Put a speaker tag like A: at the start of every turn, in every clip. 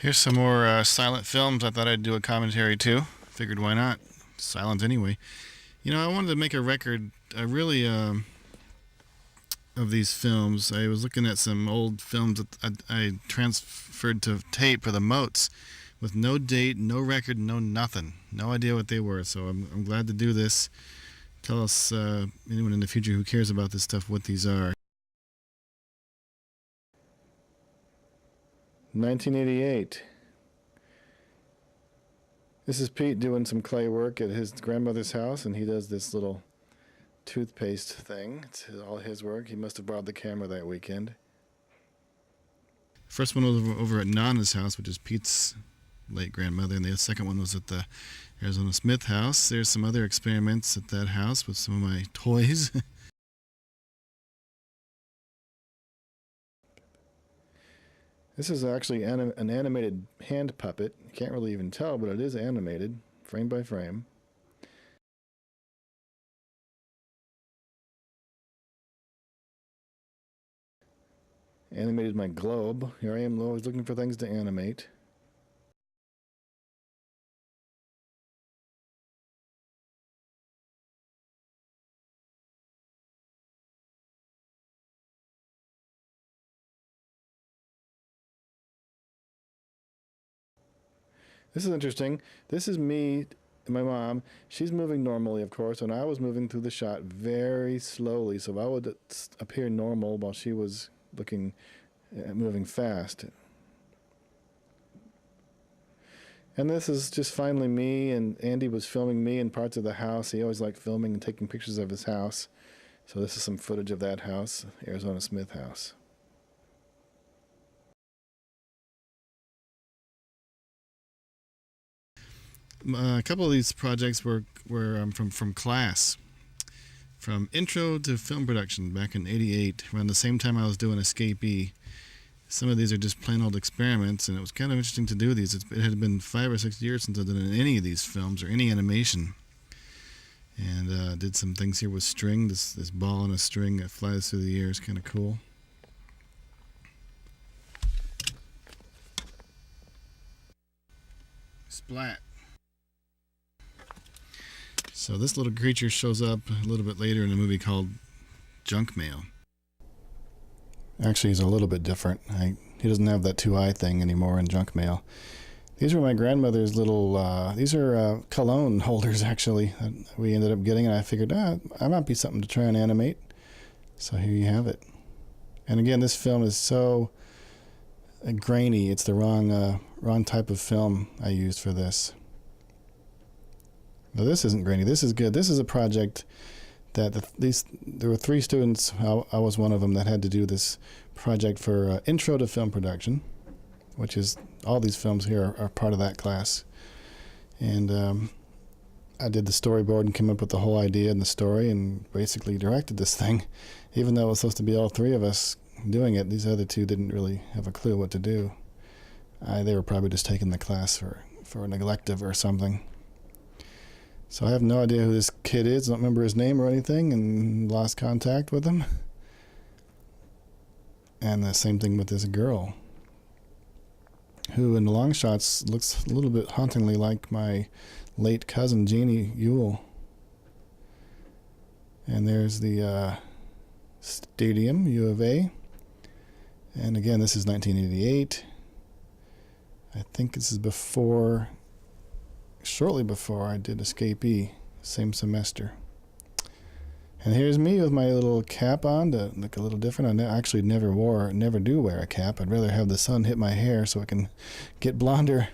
A: Here's some more silent films. I thought I'd do a commentary too. Figured why not? Silent anyway. You know, I wanted to make a record, really, of these films. I was looking at some old films that I transferred to tape for the Motes with no date, no record, no nothing. No idea what they were. So I'm glad to do this. Tell us, anyone in the future who cares about this stuff, what these are. 1988. This is Pete doing some clay work at his grandmother's house, and he does this little toothpaste thing. It's all his work. He must have borrowed the camera that weekend. First one was over at Nana's house, which is Pete's late grandmother, and the second one was at the Arizona Smith house. There's some other experiments at that house with some of my toys. This is actually an animated hand puppet. You can't really even tell, but it is animated, frame by frame. Animated my globe. Here I am always looking for things to animate. This is interesting. This is me and my mom. She's moving normally, of course, and I was moving through the shot very slowly, so I would appear normal while she was looking, moving fast. And this is just finally me, and Andy was filming me in parts of the house. He always liked filming and taking pictures of his house. So this is some footage of that house, Arizona Smith house. A couple of these projects were from class, from intro to film production back in '88, around the same time I was doing Escapee. Some of these are just plain old experiments, and it was kind of interesting to do these. It had been 5 or 6 years since I'd done any of these films or any animation, and did some things here with string. This ball on a string that flies through the air is kind of cool. Splat. So this little creature shows up a little bit later in a movie called Junk Mail. Actually, he's a little bit different. He doesn't have that two-eye thing anymore in Junk Mail. These were my grandmother's little, these are cologne holders, actually, that we ended up getting, and I figured, that might be something to try and animate. So here you have it. And again, this film is so grainy. It's the wrong type of film I used for this. No, this isn't grainy. This is good. This is a project that there were 3 students. I was one of them that had to do this project for Intro to Film Production, which is all these films here are part of that class. And I did the storyboard and came up with the whole idea and the story and basically directed this thing. Even though it was supposed to be all 3 of us doing it, these other 2 didn't really have a clue what to do. They were probably just taking the class for an elective or something. So I have no idea who this kid is. I don't remember his name or anything, and lost contact with him. And the same thing with this girl, who in the long shots looks a little bit hauntingly like my late cousin Jeannie Ewell. And there's the stadium, U of A. And again, this is 1988. I think this is shortly before I did Escapee, same semester. And here's me with my little cap on to look a little different. I actually never do wear a cap. I'd rather have the sun hit my hair so it can get blonder.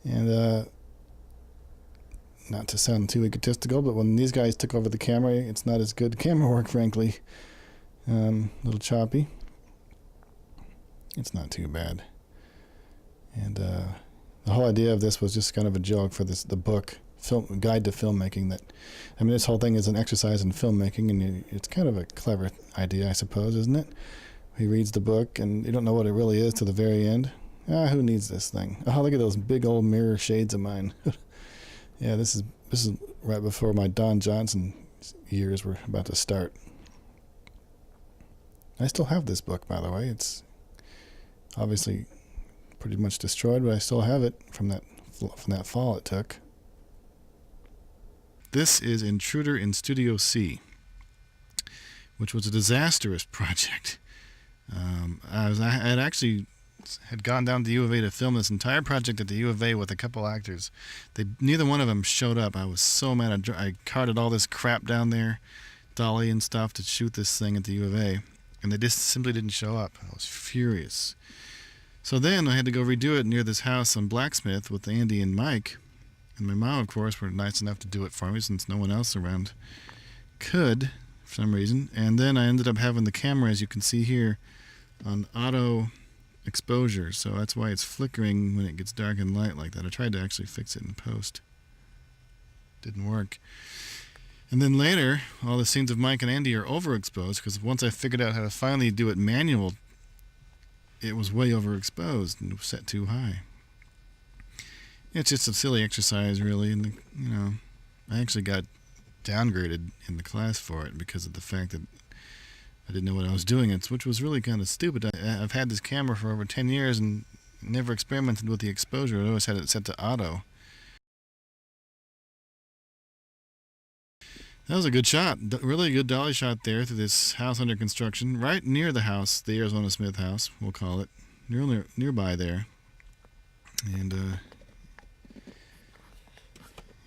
A: And not to sound too egotistical, but when these guys took over the camera, it's not as good camera work, frankly. A little choppy. It's not too bad. And the whole idea of this was just kind of a joke for the book, Guide to Filmmaking. This whole thing is an exercise in filmmaking, and it's kind of a clever idea, I suppose, isn't it? He reads the book, and you don't know what it really is to the very end. Who needs this thing? Oh, look at those big old mirror shades of mine. Yeah, this is right before my Don Johnson years were about to start. I still have this book, by the way. It's obviously pretty much destroyed, but I still have it from that fall it took. This is Intruder in Studio C, which was a disastrous project. I had gone down to U of A to film this entire project at the U of A with a couple actors. Neither one of them showed up. I was so mad. I carted all this crap down there, dolly and stuff, to shoot this thing at the U of A, and they just simply didn't show up. I was furious. So then I had to go redo it near this house on Blacksmith with Andy and Mike. And my mom, of course, were nice enough to do it for me since no one else around could for some reason. And then I ended up having the camera, as you can see here, on auto exposure. So that's why it's flickering when it gets dark and light like that. I tried to actually fix it in post. Didn't work. And then later, all the scenes of Mike and Andy are overexposed because once I figured out how to finally do it manual, it was way overexposed and set too high. It's just a silly exercise, really, and I actually got downgraded in the class for it because of the fact that I didn't know what I was doing, which was really kind of stupid. I've had this camera for over 10 years and never experimented with the exposure. I always had it set to auto. That was a good shot, really good dolly shot there through this house under construction, right near the house, the Arizona Smith house, we'll call it, nearby there. And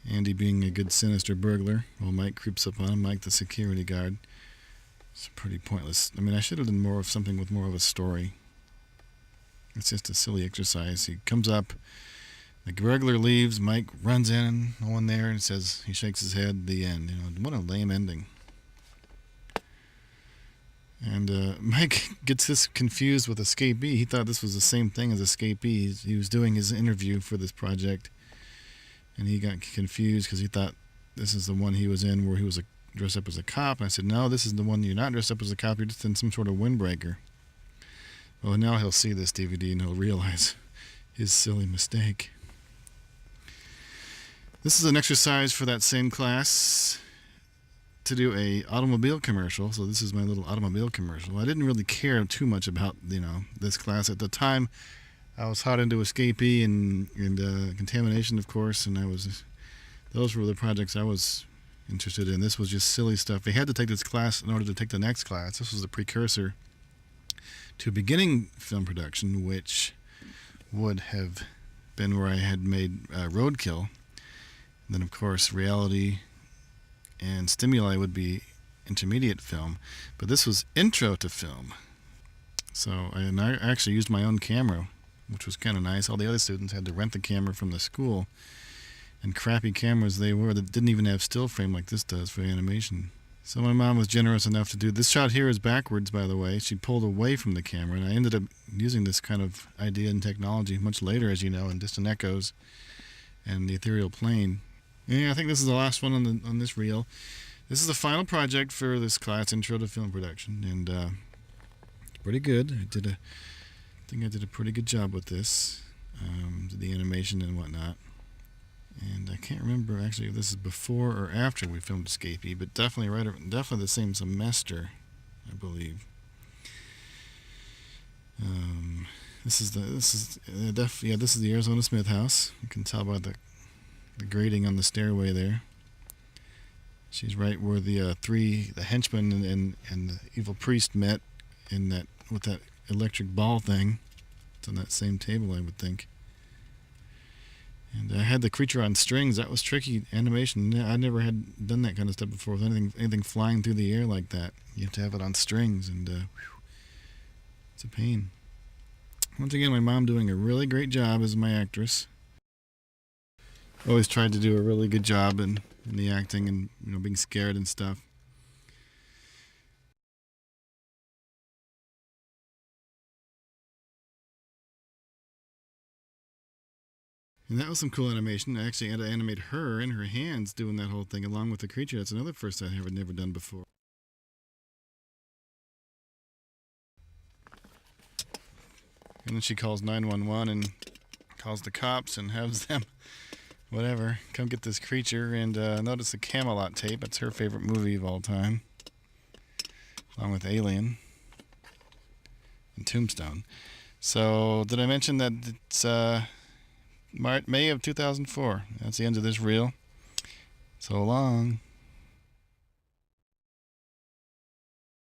A: Andy being a good sinister burglar, while Mike creeps up on him, Mike the security guard. It's pretty pointless. I mean, I should have done more of something with more of a story. It's just a silly exercise. He comes up, the burglar leaves, Mike runs in, no one there, and says, he shakes his head, the end. What a lame ending. And Mike gets this confused with Escapee. He thought this was the same thing as Escapee. He was doing his interview for this project, and he got confused because he thought this is the one he was in where he was dressed up as a cop. And I said, no, this is the one you're not dressed up as a cop. You're just in some sort of windbreaker. Well, now he'll see this DVD and he'll realize his silly mistake. This is an exercise for that same class to do a automobile commercial. So this is my little automobile commercial. I didn't really care too much about this class at the time. I was hot into Escapee and contamination, of course, and those were the projects I was interested in. This was just silly stuff. They had to take this class in order to take the next class. This was the precursor to beginning film production, which would have been where I had made Roadkill. And then, of course, Reality and Stimuli would be intermediate film. But this was intro to film. So I actually used my own camera, which was kind of nice. All the other students had to rent the camera from the school. And crappy cameras they were that didn't even have still frame like this does for animation. So my mom was generous enough to do this. Shot here is backwards, by the way. She pulled away from the camera, and I ended up using this kind of idea and technology much later, as you know, in Distant Echoes and the Ethereal Plane. Yeah, I think this is the last one on this reel. This is the final project for this class, Intro to Film Production, and it's pretty good. I think I did a pretty good job with this, the animation and whatnot. And I can't remember actually if this is before or after we filmed Escapee, but definitely definitely the same semester, I believe. This is the Arizona Smith house. You can tell by the grating on the stairway there. She's right where the henchmen and the evil priest met with that electric ball thing. It's on that same table, I would think. And I had the creature on strings. That was tricky animation. I never had done that kind of stuff before with anything flying through the air like that. You have to have it on strings, and it's a pain. Once again, my mom doing a really great job as my actress. Always tried to do a really good job in the acting and being scared and stuff. And that was some cool animation. I actually had to animate her and her hands doing that whole thing along with the creature. That's another first I had never done before. And then she calls 911 and calls the cops and has them, whatever, come get this creature. And notice the Camelot tape. That's her favorite movie of all time, along with Alien and Tombstone. So did I mention that it's May of 2004? That's the end of this reel. So long.